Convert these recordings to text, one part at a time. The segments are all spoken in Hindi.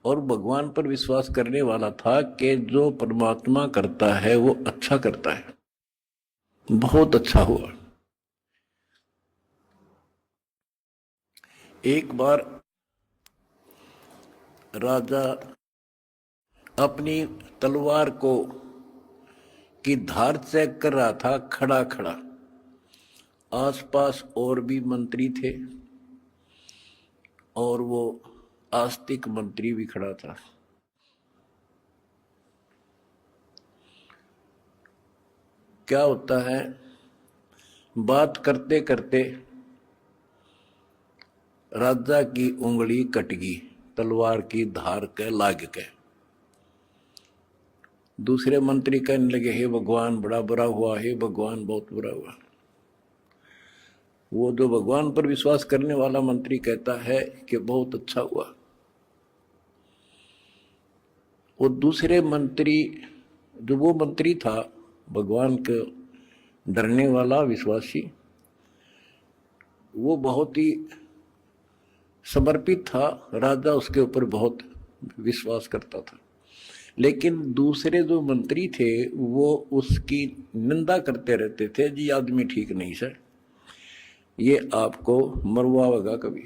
और भगवान पर विश्वास करने वाला था कि जो परमात्मा करता है वो अच्छा करता है। बहुत अच्छा हुआ। एक बार राजा अपनी तलवार को की धार चेक कर रहा था खड़ा खड़ा। आसपास और भी मंत्री थे और वो आस्तिक मंत्री भी खड़ा था। क्या होता है, बात करते करते राजा की उंगली कट गई तलवार की धार के लाग के। दूसरे मंत्री कहने लगे, हे भगवान बड़ा बुरा हुआ, हे भगवान बहुत बुरा हुआ। वो जो भगवान पर विश्वास करने वाला मंत्री कहता है कि बहुत अच्छा हुआ। वो दूसरे मंत्री, जो वो मंत्री था भगवान के डरने वाला विश्वासी, वो बहुत ही समर्पित था। राजा उसके ऊपर बहुत विश्वास करता था। लेकिन दूसरे जो मंत्री थे वो उसकी निंदा करते रहते थे, जी आदमी ठीक नहीं सर, ये आपको मरवाएगा कभी।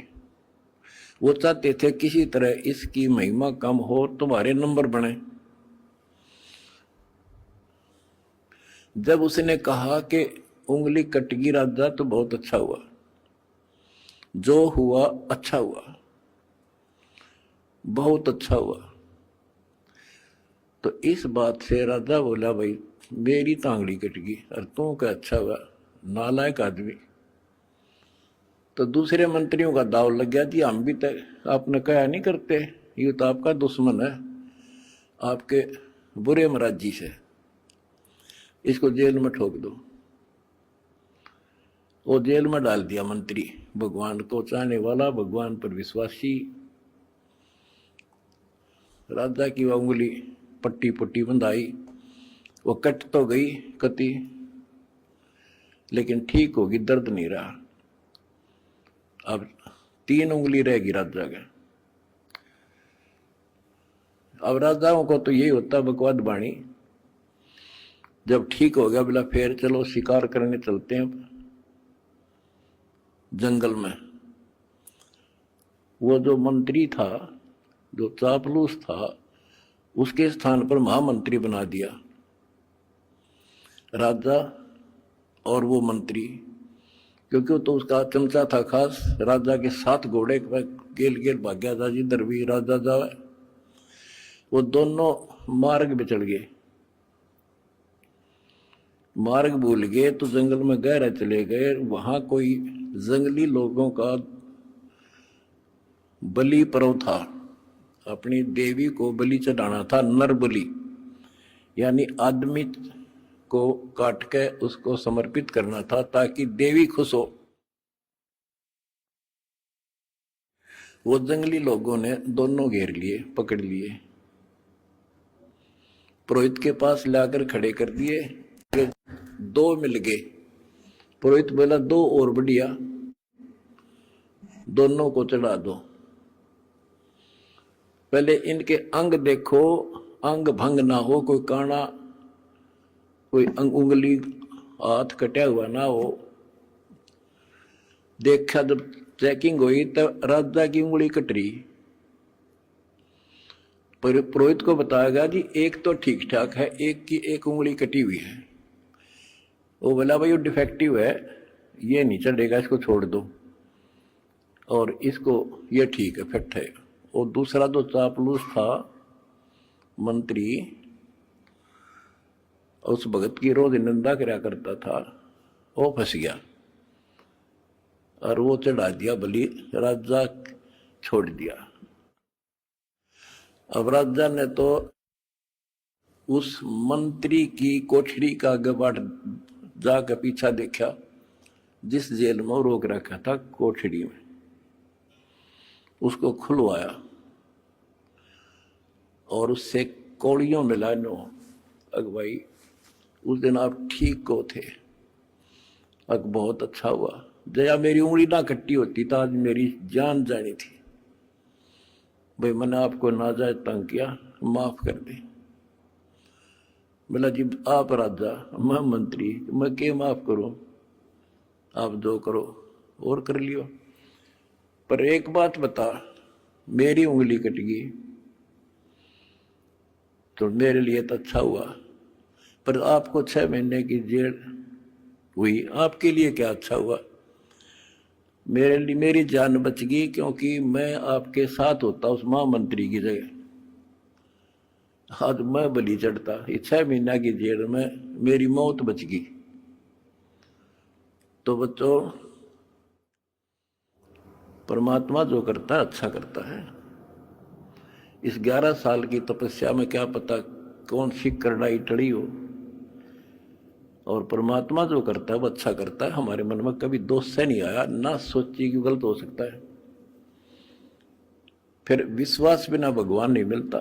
वो चाहते थे किसी तरह इसकी महिमा कम हो, तुम्हारे नंबर बने। जब उसने कहा कि उंगली कटगी राजा तो बहुत अच्छा हुआ, जो हुआ अच्छा हुआ, बहुत अच्छा हुआ, तो इस बात से राजा बोला, भाई मेरी तांगड़ी कट गई और तू क्या अच्छा हुआ, नालायक आदमी। तो दूसरे मंत्रियों का दाव लग गया, जी हम भी तो आपने कहा नहीं करते, ये तो आपका दुश्मन है, आपके बुरे मराजी से, इसको जेल में ठोक दो। वो जेल में डाल दिया मंत्री, भगवान को चाहने वाला, भगवान पर विश्वासी। राजा की वह उंगली पट्टी पट्टी बंधाई, वो कट तो गई कति, लेकिन ठीक होगी, दर्द नहीं रहा। अब 3 उंगली रहेगी राजा के। अब राजाओं को तो यही होता बकवाद बाणी, जब ठीक हो गया बोला फिर चलो शिकार करने चलते हैं जंगल में। वो जो मंत्री था, जो चापलूस था, उसके स्थान पर महामंत्री बना दिया राजा और वो मंत्री, क्योंकि तो उसका चमचा था खास। राजा के 7 घोड़े गेल गेल भाग्या था, जिधर भी राजा जाए। वो दोनों मार्ग पे चढ़ गए, मार्ग भूल गए तो जंगल में गहरा चले गए। वहां कोई जंगली लोगों का बलि पर्व था, अपनी देवी को बलि चढ़ाना था, नर बलि, यानी आदमी को काट के उसको समर्पित करना था ताकि देवी खुश हो। वो जंगली लोगों ने दोनों घेर लिए, पकड़ लिए, पुरोहित के पास लाकर खड़े कर दिए। 2 मिल गए। पुरोहित बोला 2 और बढ़िया, दोनों को चढ़ा दो। पहले इनके अंग देखो, अंग भंग ना हो, कोई काना, कोई उंगली हाथ कटा हुआ ना हो। देखा जब चेकिंग हुई तो राजा की उंगली कट रही। पर पुरोहित को बताया गया जी एक तो ठीक ठाक है, एक की एक उंगली कटी हुई है। वो बोला भाई वो डिफेक्टिव है, ये नहीं चढ़ेगा, इसको छोड़ दो, और इसको ये ठीक है, फिट है। और दूसरा जो चापलूस था मंत्री, उस भगत की रोज निंदा करा करता था, वो फंस गया और वो चढ़ा दिया बलि, राजा छोड़ दिया। अब राजा ने तो उस मंत्री की कोठरी का गबाट जाकर पीछा देखा, जिस जेल में वो रोक रखा था कोठरी में, उसको खुलवाया और उससे कौड़ियों मिला नो, अगवाई उस दिन आप ठीक को थे, अग बहुत अच्छा हुआ, जया मेरी उंगली ना कट्टी होती तो आज मेरी जान जानी थी। भाई मैंने आपको नाजायज तंग किया, माफ कर दे। बोला जी आप राजा, मैं मंत्री, मैं क्या माफ करूं, आप जो करो और कर लियो, पर एक बात बता, मेरी उंगली कट गई तो मेरे लिए तो अच्छा हुआ, पर आपको 6 महीने की जेल हुई, आपके लिए क्या अच्छा हुआ? मेरे लिए मेरी जान बच गई, क्योंकि मैं आपके साथ होता उस महामंत्री की जगह, आज मैं बलि चढ़ता। ये 6 महीना की जेल में मेरी मौत बच गई। तो बच्चों, परमात्मा जो करता है अच्छा करता है। इस 11 साल की तपस्या में क्या पता कौन सी करड़ाई टड़ी हो, और परमात्मा जो करता है वो अच्छा करता है। हमारे मन में कभी दोष से नहीं आया, ना सोची कि गलत हो सकता है। फिर विश्वास बिना भगवान नहीं मिलता।